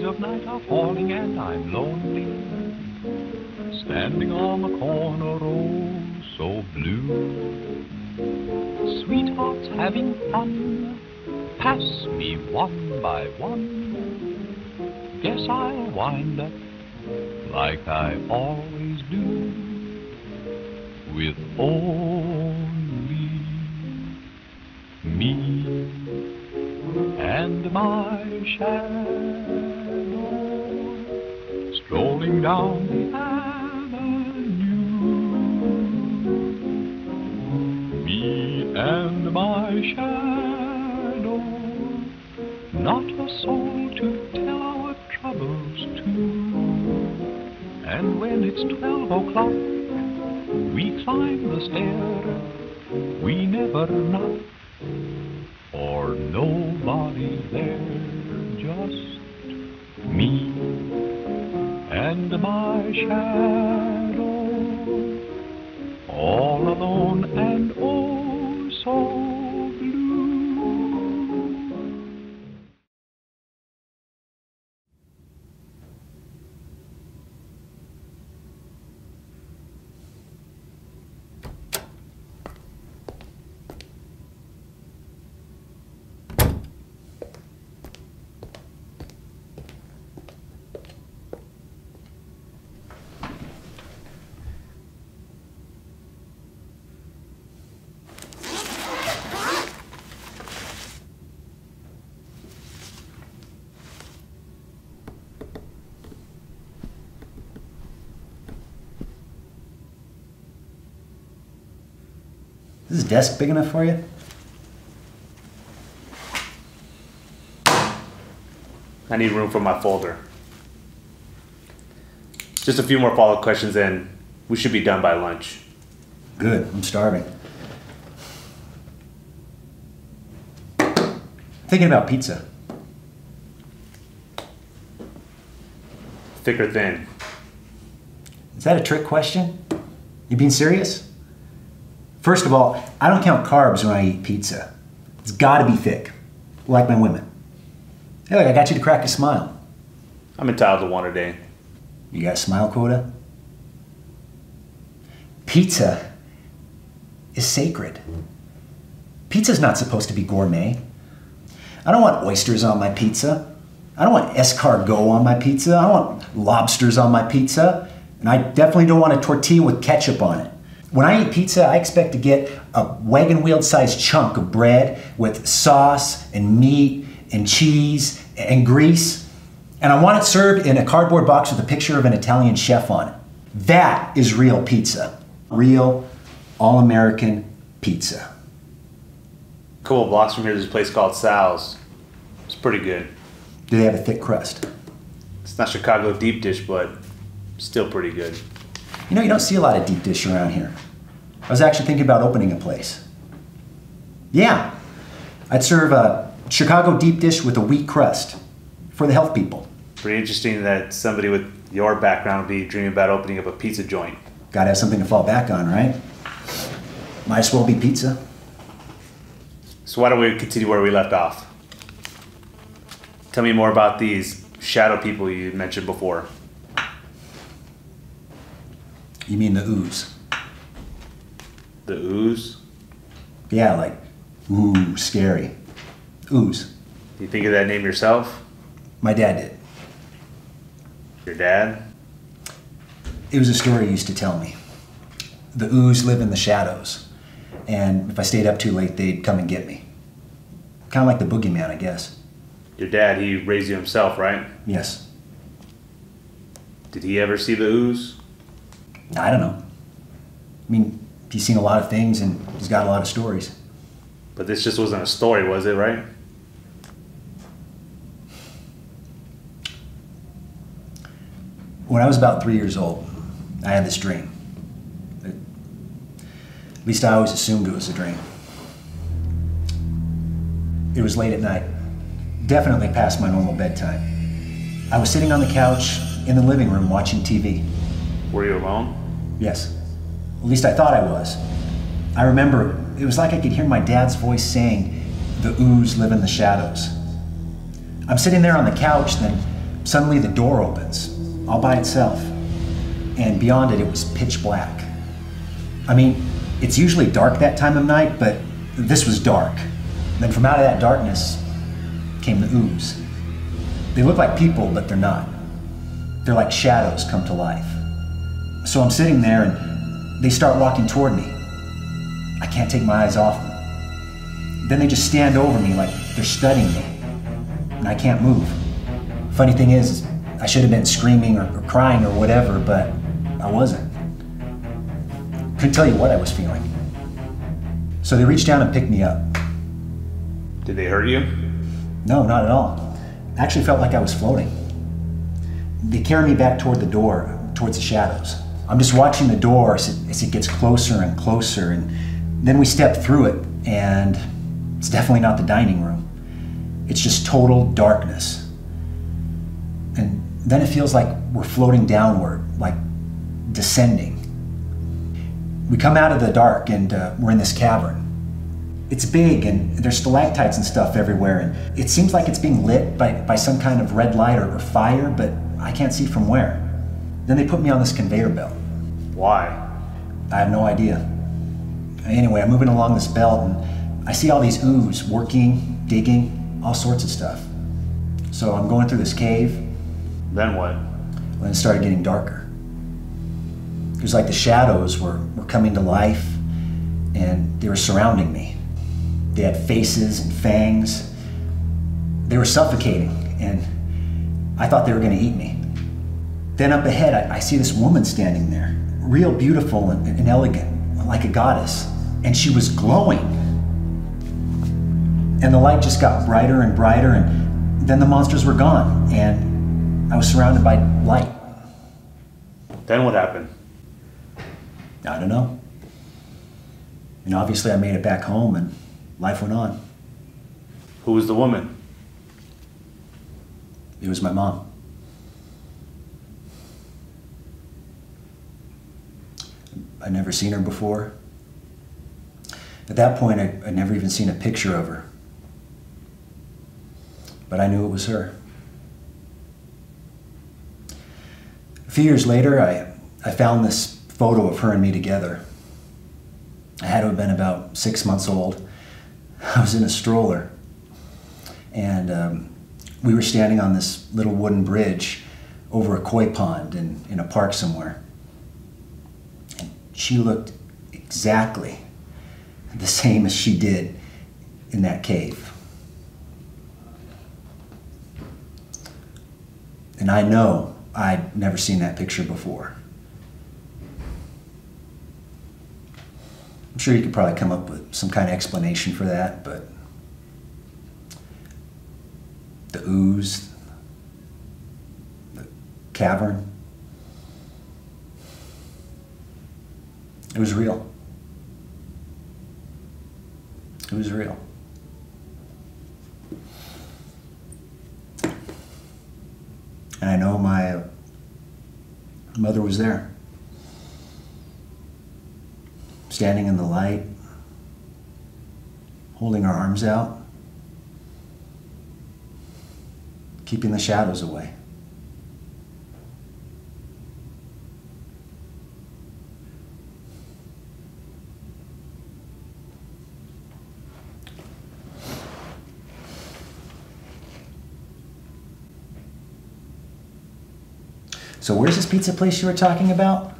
of night are falling and I'm lonely, standing on the corner, oh, so blue. Sweethearts having fun, pass me one by one. Guess I'll wind up like I always do, with only me and my shadow strolling down the avenue. Me and my shadow, not a soul to tell our troubles to. And when it's 12 o'clock, we climb the stair. We never knock, or nobody there, just me and my shadow, all alone and oh so blue. Is this desk big enough for you? I need room for my folder. Just a few more follow-up questions and we should be done by lunch. Good, I'm starving. Thinking about pizza. Thick or thin? Is that a trick question? You being serious? First of all, I don't count carbs when I eat pizza. It's gotta be thick, like my women. Hey, look, I got you to crack a smile. I'm entitled to one a day. You got a smile quota? Pizza is sacred. Pizza's not supposed to be gourmet. I don't want oysters on my pizza. I don't want escargot on my pizza. I don't want lobsters on my pizza. And I definitely don't want a tortilla with ketchup on it. When I eat pizza, I expect to get a wagon wheel sized chunk of bread with sauce and meat and cheese and grease. And I want it served in a cardboard box with a picture of an Italian chef on it. That is real pizza. Real, all-American pizza. A couple of blocks from here, there's a place called Sal's. It's pretty good. Do they have a thick crust? It's not Chicago deep dish, but still pretty good. You know, you don't see a lot of deep dish around here. I was actually thinking about opening a place. Yeah, I'd serve a Chicago deep dish with a wheat crust for the health people. Pretty interesting that somebody with your background would be dreaming about opening up a pizza joint. Gotta have something to fall back on, right? Might as well be pizza. So why don't we continue where we left off? Tell me more about these shadow people you mentioned before. You mean the ooze? The ooze? Yeah, like, ooh, scary. Ooze. Do you think of that name yourself? My dad did. Your dad? It was a story he used to tell me. The ooze live in the shadows, and if I stayed up too late, they'd come and get me. Kind of like the boogeyman, I guess. Your dad, he raised you himself, right? Yes. Did he ever see the ooze? I don't know. I mean, he's seen a lot of things and he's got a lot of stories. But this just wasn't a story, was it, right? When I was about 3 years old, I had this dream. At least I always assumed it was a dream. It was late at night, definitely past my normal bedtime. I was sitting on the couch in the living room watching TV. Were you alone? Yes. At least I thought I was. I remember it was like I could hear my dad's voice saying, "The ooze live in the shadows." I'm sitting there on the couch, then Suddenly the door opens, all by itself, and beyond it, it was pitch black. I mean, it's usually dark that time of night, but this was dark. Then from out of that darkness came the ooze. They look like people, but they're not. They're like shadows come to life. So I'm sitting there and they start walking toward me. I can't take my eyes off them. Then they just stand over me like they're studying me, and I can't move. Funny thing is, I should have been screaming or crying or whatever, but I wasn't. Couldn't tell you what I was feeling. So they reached down and picked me up. Did they hurt you? No, not at all. I actually felt like I was floating. They carry me back toward the door, towards the shadows. I'm just watching the door as it gets closer and closer, and then we step through it, and it's definitely not the dining room. It's just total darkness. And then it feels like we're floating downward, like descending. We come out of the dark and we're in this cavern. It's big and there's stalactites and stuff everywhere, and it seems like it's being lit by some kind of red light or fire, but I can't see from where. Then they put me on this conveyor belt. Why? I have no idea. Anyway, I'm moving along this belt and I see all these ooze working, digging, all sorts of stuff. So I'm going through this cave. Then what? Then it started getting darker. It was like the shadows were coming to life and they were surrounding me. They had faces and fangs. They were suffocating and I thought they were going to eat me. Then up ahead, I see this woman standing there, real beautiful and elegant, like a goddess, and she was glowing. And the light just got brighter and brighter, and then the monsters were gone, and I was surrounded by light. Then what happened? I don't know. And obviously I made it back home, and life went on. Who was the woman? It was my mom. I'd never seen her before. At that point, I'd never even seen a picture of her. But I knew it was her. A few years later, I found this photo of her and me together. I had to have been about 6 months old. I was in a stroller. And we were standing on this little wooden bridge over a koi pond in a park somewhere. And she looked exactly the same as she did in that cave. And I know I'd never seen that picture before. I'm sure you could probably come up with some kind of explanation for that, but the ooze, the cavern, it was real. It was real. And I know my mother was there, standing in the light, holding her arms out, keeping the shadows away. So where's this pizza place you were talking about?